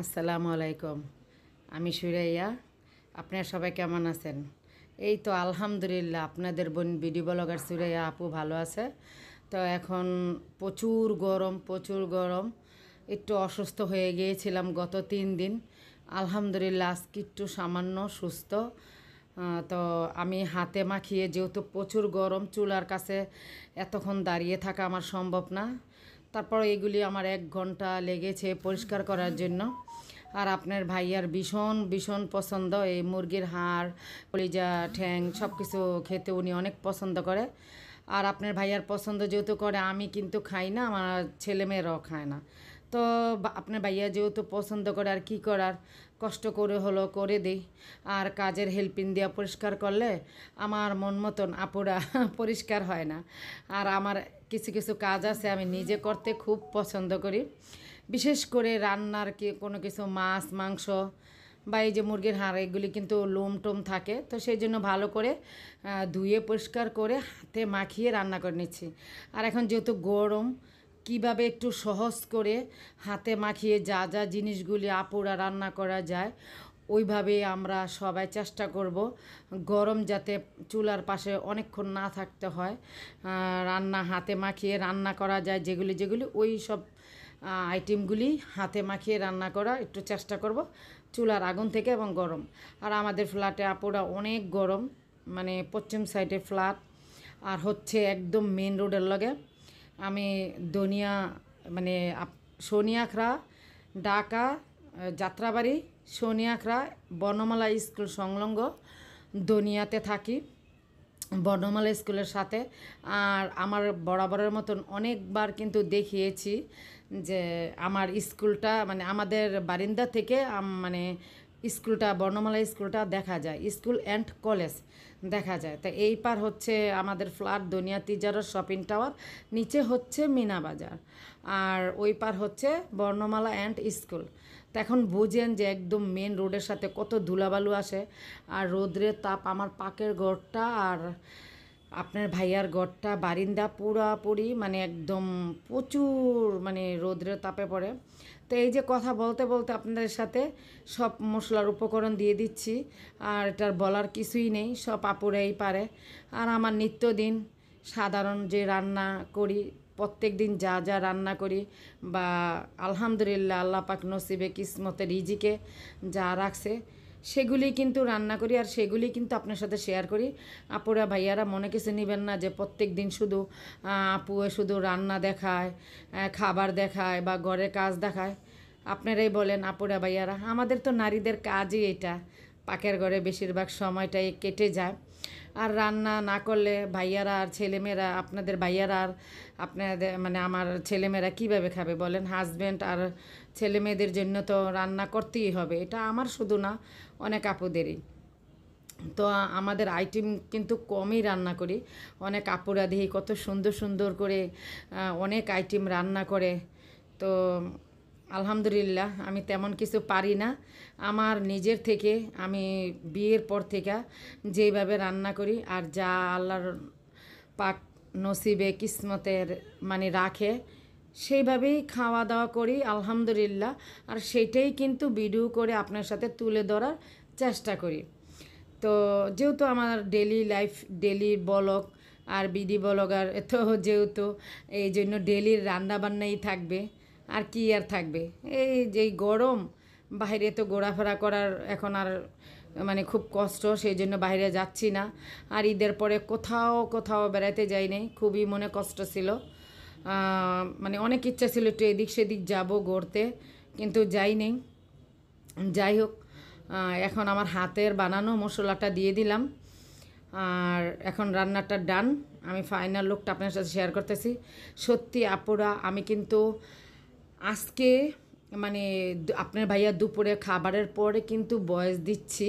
আসসালামু আলাইকুম। আমি সুরাইয়া। আপনারা সবাই কেমন আছেন? এই তো আলহামদুলিল্লাহ, আপনাদের বোন ভিডিও ব্লগার সুরাইয়া আপু ভালো আছে। তো এখন প্রচুর গরম, প্রচুর গরম। একটু অসুস্থ হয়ে গিয়েছিলাম গত 3 দিন। আলহামদুলিল্লাহ আজকে একটু সামান্য সুস্থ। তো আমি হাতে মাখিয়ে, যেহেতু প্রচুর গরম, চুলার কাছে এতক্ষণ দাঁড়িয়ে থাকা আমার সম্ভব না। তারপর এগুলি আমার 1 ঘন্টা লেগেছে পরিষ্কার করার জন্য। আর আপনার ভাইয়ার ভীষণ ভীষণ পছন্দ এই মুরগির হাড়, কলিজা, ঠ্যাং সব কিছু খেতে উনি অনেক পছন্দ করে। আর আপনার ভাইয়ার পছন্দ যেহেতু করে, আমি কিন্তু খাই না, আমার ছেলেমেয়েরাও খায় না। তো আপনার ভাইয়া যেহেতু পছন্দ করে, আর কি করার, কষ্ট করে হলো করে দিই। আর কাজের হেল্পিং দিয়ে পরিষ্কার করলে আমার মন মতন আপুরা পরিষ্কার হয় না। আর আমার কিছু কিছু কাজ আছে আমি নিজে করতে খুব পছন্দ করি। বিশেষ করে রান্নার কোনো কিছু মাছ মাংস বা এই যে মুরগির হাড়, এগুলি কিন্তু লোম টোম থাকে, তো সেই জন্য ভালো করে ধুয়ে পরিষ্কার করে হাতে মাখিয়ে রান্না করে নিচ্ছি। আর এখন যেহেতু গরম, কিভাবে একটু সহজ করে হাতে মাখিয়ে যা যা জিনিসগুলি আপুরা রান্না করা যায় ওইভাবে আমরা সবাই চেষ্টা করব। গরম যাতে চুলার পাশে অনেকক্ষণ না থাকতে হয়, রান্না হাতে মাখিয়ে রান্না করা যায় যেগুলি যেগুলি ওই সব আইটেমগুলি হাতে মাখিয়ে রান্না করা একটু চেষ্টা করব চুলার আগুন থেকে এবং গরম। আর আমাদের ফ্ল্যাটে আপুরা অনেক গরম, মানে পশ্চিম সাইডে ফ্ল্যাট, আর হচ্ছে একদম মেন রোডের লগে। আমি দনিয়া মানে সোনিয়াখড়া, ঢাকা, যাত্রাবাড়ি, সোনিয়াখড়া, বর্ণমালা স্কুল সংলগ্ন দনিয়াতে থাকি, বর্ণমালা স্কুলের সাথে। আর আমার বরাবরের মতন অনেকবার কিন্তু দেখিয়েছি যে আমার স্কুলটা, মানে আমাদের বারিন্দা থেকে মানে স্কুলটা, বর্ণমালা স্কুলটা দেখা যায়, স্কুল অ্যান্ড কলেজ দেখা যায়। তা এই পার হচ্ছে আমাদের ফ্ল্যাট দনিয়া তিজারত শপিং টাওয়ার, নিচে হচ্ছে মিনা বাজার, আর ওই পার হচ্ছে বর্ণমালা অ্যান্ড স্কুল। তো এখন বুঝেন যে একদম মেন রোডের সাথে কত ধুলাবালু আসে। আর রোদ্রের তাপ আমার পাকের ঘরটা আর আপনার ভাইয়ার ঘরটা বারিন্দা পুরাপুরি মানে একদম প্রচুর মানে রোদ্রের তাপে পড়ে। তো এই যে কথা বলতে বলতে আপনাদের সাথে সব মশলার উপকরণ দিয়ে দিচ্ছি, আর এটার বলার কিছুই নেই, সব আপুরাই পারে। আর আমার নিত্যদিন সাধারণ যে রান্না করি, প্রত্যেক দিন যা যা রান্না করি, বা আলহামদুলিল্লাহ আল্লাহ পাক নসিবে কিসমতে রিজিকে যা রাখছে সেগুলি কিন্তু রান্না করি, আর সেগুলি কিন্তু আপনার সাথে শেয়ার করি। আপুরা ভাইয়ারা মনে কিছু নেবেন না যে প্রত্যেক দিন শুধু আপুয়ে শুধু রান্না দেখায়, খাবার দেখায় বা ঘরের কাজ দেখায়। আপনারাই বলেন আপুরা ভাইয়ারা, আমাদের তো নারীদের কাজই এটা, পাকের ঘরে বেশিরভাগ সময়টাই কেটে যায়। আর রান্না না করলে ভাইয়ারা আর ছেলেমেয়েরা, আপনাদের ভাইয়ারা আর আপনাদের মানে আমার ছেলেমেয়েরা কীভাবে খাবে বলেন? হাজব্যান্ড আর ছেলে মেয়েদের জন্য তো রান্না করতেই হবে, এটা আমার শুধু না, অনেক আপুদেরই। তো আমাদের আইটেম কিন্তু কমই রান্না করি। অনেক আপুরা দেখি কত সুন্দর সুন্দর করে অনেক আইটেম রান্না করে। তো আলহামদুলিল্লাহ আমি তেমন কিছু পারি না। আমার নিজের থেকে আমি বিয়ের পর থেকে যেইভাবে রান্না করি, আর যা আল্লাহর পাক নসিবে কিসমতের মানে রাখে, সেইভাবেই খাওয়া দাওয়া করি আলহামদুলিল্লাহ। আর সেটাই কিন্তু ভিডিও করে আপনার সাথে তুলে ধরার চেষ্টা করি। তো যেহেতু আমার ডেলি লাইফ, ডেলি ব্লগ আর বিডি ব্লগার, তো যেহেতু এই জন্য ডেলির রান্নাবান্নাই থাকবে, আর কি আর থাকবে। এই যে গরম, বাইরে তো ঘোরাফেরা করার এখন আর মানে খুব কষ্ট, সেই জন্য বাইরে যাচ্ছি না। আর ঈদের পরে কোথাও কোথাও বেড়াতে যাই নাই, খুবই মনে কষ্ট ছিল। মানে অনেক ইচ্ছা ছিল একটু এদিক সেদিক যাব ঘুরতে, কিন্তু যাই নেই। যাই হোক, এখন আমার হাতের বানানো মশলাটা দিয়ে দিলাম, আর এখন রান্নাটা ডান। আমি ফাইনাল লুকটা আপনার সাথে শেয়ার করতেছি। সত্যি আপুরা, আমি কিন্তু আজকে মানে আপনার ভাইয়া দুপুরে খাবারের পরে কিন্তু ভয়েস দিচ্ছি।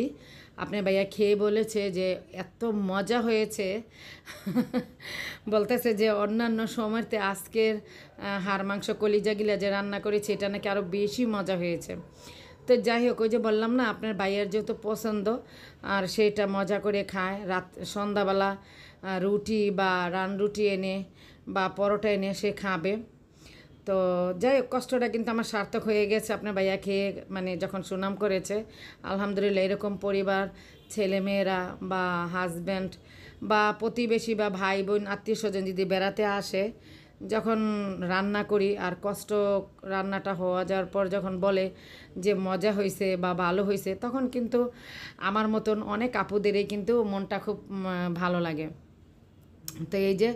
আপনার ভাইয়া খেয়ে বলেছে যে এত মজা হয়েছে বলতেছে যে অন্যান্য সময়তে আজকের হাড় মাংস কলিজাগুলা যে রান্না করেছি এটা নাকি আরও বেশি মজা হয়েছে। তো যাই হোক, ওই যে বললাম না আপনার ভাইয়ের যেহেতু পছন্দ, আর সেটা মজা করে খায়। রাত সন্ধ্যাবেলা রুটি বা রান রুটি এনে বা পরোটা এনে সে খাবে। তো যাই হোক, কষ্টটা কিন্তু আমার সার্থক হয়ে গেছে আপনার ভাইয়া খেয়ে, মানে যখন সুনাম করেছে। আলহামদুলিল্লাহ, এরকম পরিবার, ছেলেমেয়েরা বা হাজব্যান্ড বা প্রতিবেশী বা ভাই বোন আত্মীয় স্বজন যদি বেড়াতে আসে, যখন রান্না করি আর কষ্ট, রান্নাটা হওয়া যাওয়ার পর যখন বলে যে মজা হয়েছে বা ভালো হয়েছে, তখন কিন্তু আমার মতন অনেক আপুদেরই কিন্তু মনটা খুব ভালো লাগে। তো এই যে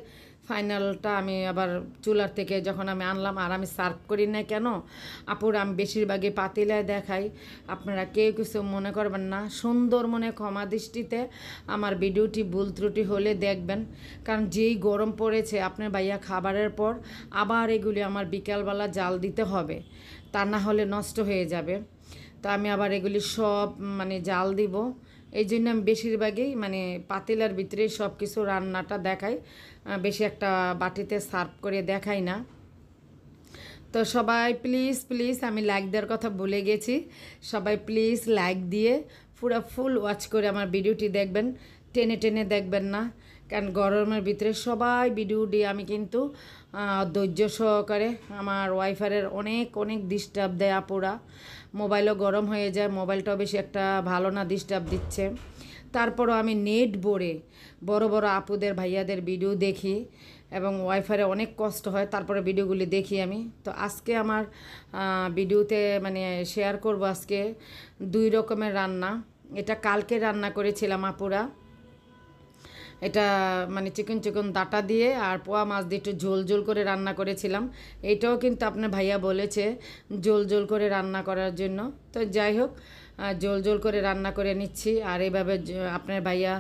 ফাইনালটা আমি আবার চুলার থেকে যখন আমি আনলাম, আর আমি সার্ভ করি না কেন আপুর, আমি বেশিরভাগই পাতিলায় দেখাই, আপনারা কেউ কিছু মনে করবেন না, সুন্দর মনে ক্ষমা দৃষ্টিতে আমার ভিডিওটি ভুল ত্রুটি হলে দেখবেন। কারণ যেই গরম পড়েছে, আপনার ভাইয়া খাবারের পর আবার এগুলি আমার বিকালবেলা জাল দিতে হবে, তা না হলে নষ্ট হয়ে যাবে। তো আমি আবার এগুলি সব মানে জাল দিব, এই জন্য আমি বেশিরভাগই মানে পাতিলার ভিতরে সব কিছু রান্নাটা দেখাই, বেশি একটা বাটিতে সার্ভ করে দেখাই না। তো সবাই প্লিজ প্লিজ, আমি লাইক দেওয়ার কথা ভুলে গেছি, সবাই প্লিজ লাইক দিয়ে পুরো ফুল ওয়াচ করে আমার ভিডিওটি দেখবেন, টেনে টেনে দেখবেন না। কারণ গরমের ভিতরে সবাই ভিডিও দিয়ে আমি কিন্তু ধৈর্য সহকারে, আমার ওয়াইফারের অনেক অনেক ডিস্টার্ব দেয় আপুরা, মোবাইলও গরম হয়ে যায়, মোবাইলটাও বেশি একটা ভালো না, ডিস্টার্ব দিচ্ছে। তারপরও আমি নেট ভরে বড় বড় আপুদের ভাইয়াদের ভিডিও দেখি, এবং ওয়াইফাইয়ে অনেক কষ্ট হয়, তারপরে ভিডিওগুলি দেখি আমি। তো আজকে আমার ভিডিওতে মানে শেয়ার করব আজকে 2 রকমের রান্না। এটা কালকে রান্না করেছিলাম আপুরা, এটা মানে চিকন চিকন ডাটা দিয়ে আর পোয়া মাছ দিয়ে একটু ঝোল ঝোল করে রান্না করেছিলাম। এটাও কিন্তু আপনার ভাইয়া বলেছে ঝোল ঝোল করে রান্না করার জন্য। তো যাই হোক, ঝোল ঝোল করে রান্না করে নিচ্ছি। আর এইভাবে আপনার ভাইয়া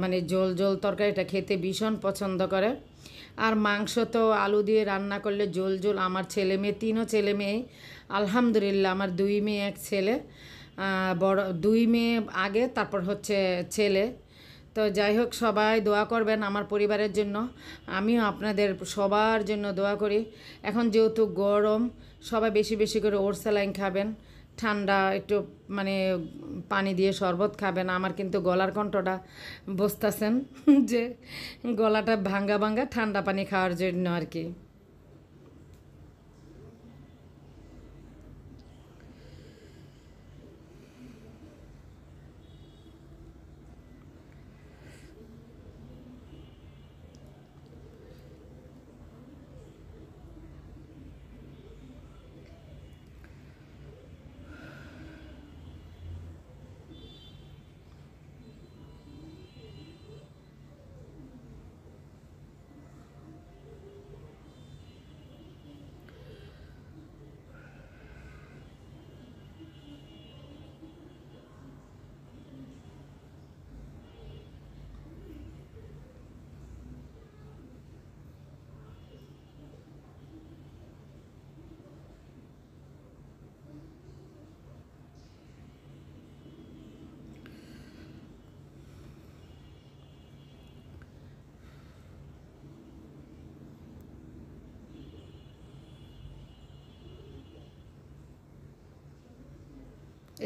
মানে ঝোল ঝোল তরকারিটা খেতে ভীষণ পছন্দ করে। আর মাংস তো আলু দিয়ে রান্না করলে ঝোল ঝোল, আমার ছেলে মেয়ে 3ও ছেলে মেয়ে, আলহামদুলিল্লাহ আমার 2 মেয়ে 1 ছেলে, বড় 2 মেয়ে আগে, তারপর হচ্ছে ছেলে। তো যাই হোক, সবাই দোয়া করবেন আমার পরিবারের জন্য, আমিও আপনাদের সবার জন্য দোয়া করি। এখন যেহেতু গরম, সবাই বেশি বেশি করে ওরসালাইন খাবেন, ঠান্ডা একটু মানে পানি দিয়ে শরবত খাবেন। আমার কিন্তু গলার কণ্ঠটা বুঝতেছেন যে গলাটা ভাঙ্গা ভাঙ্গা, ঠান্ডা পানি খাওয়ার জন্য আর কি।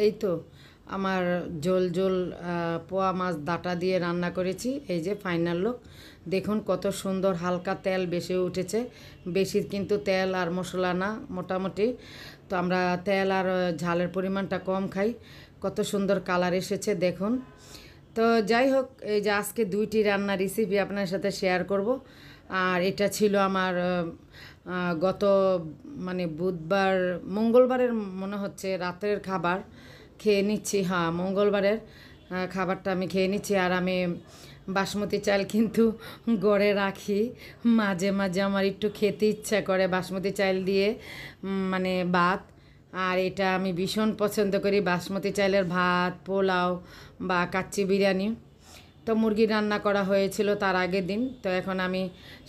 এই তো আমার ঝোল ঝোল পোয়া মাছ ডাঁটা দিয়ে রান্না করেছি, এই যে ফাইনাল লুক। দেখুন কত সুন্দর, হালকা তেল বেশি উঠেছে, বেশি কিন্তু তেল আর মশলা না, মোটামুটি। তো আমরা তেল আর ঝালের পরিমাণটা কম খাই। কত সুন্দর কালার এসেছে দেখুন। তো যাই হোক, এই যে আজকে 2টি রান্নার রেসিপি আপনার সাথে শেয়ার করব। আর এটা ছিল আমার গত মানে বুধবার, মঙ্গলবারের মনে হচ্ছে রাতের খাবার খেয়ে নিচ্ছি। হ্যাঁ, মঙ্গলবারের খাবারটা আমি খেয়ে নিচ্ছি। আর আমি বাসমতি চাল কিন্তু গড়ে রাখি, মাঝে মাঝে আমার একটু খেতে ইচ্ছা করে বাসমতি চাল দিয়ে মানে ভাত। আর এটা আমি ভীষণ পছন্দ করি, বাসমতি চালের ভাত, পোলাও বা কাচ্চি বিরিয়ানি। তো মুরগি রান্না করা হয়েছিল তার আগের দিন। তো এখন আমি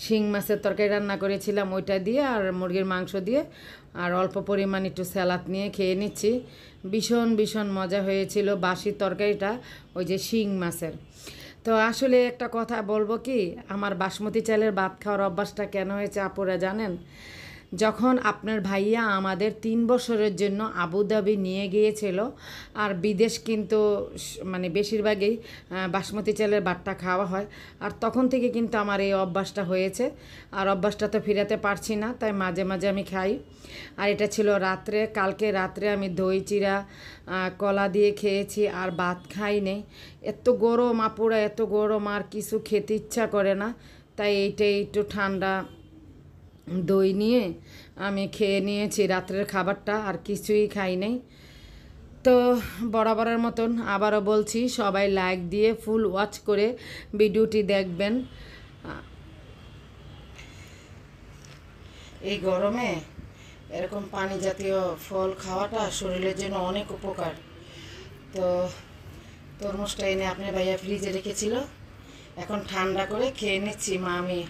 শিং মাছের তরকারি রান্না করেছিলাম, ওইটা দিয়ে আর মুরগির মাংস দিয়ে আর অল্প পরিমাণ একটু স্যালাড নিয়ে খেয়ে নিচ্ছি। ভীষণ ভীষণ মজা হয়েছিল বাসি তরকারিটা, ওই যে শিং মাছের। তো আসলে একটা কথা বলবো কি, আমার বাসমতি চালের ভাত খাওয়ার অভ্যাসটা কেন হয়েছে আপুরা জানেন? যখন আপনার ভাইয়া আমাদের 3 বছরের জন্য আবুধাবি নিয়ে গিয়েছিল, আর বিদেশ কিন্তু মানে বেশিরভাগই বাসমতি চালের ভাতটা খাওয়া হয়, আর তখন থেকে কিন্তু আমার এই অভ্যাসটা হয়েছে, আর অভ্যাসটা তো ফিরাতে পারছি না, তাই মাঝে মাঝে আমি খাই। আর এটা ছিল রাত্রে, কালকে রাত্রে আমি দই চিরা কলা দিয়ে খেয়েছি, আর ভাত খাই নেই। এত গরম আপুরা, এত গরম, আর কিছু খেতে ইচ্ছা করে না, তাই এইটাই একটু ঠান্ডা দই নিয়ে আমি খেয়ে নিয়েছি রাত্রের খাবারটা, আর কিছুই খাই নাই। তো বরাবরের মতন আবারও বলছি, সবাই লাইক দিয়ে ফুল ওয়াচ করে ভিডিওটি দেখবেন। এই গরমে এরকম পানি জাতীয় ফল খাওয়াটা শরীরের জন্য অনেক উপকার। তো তরমুজটা এনে আপনার ভাইয়া ফ্রিজে রেখেছিল, এখন ঠান্ডা করে খেয়ে নিচ্ছি মা আমি।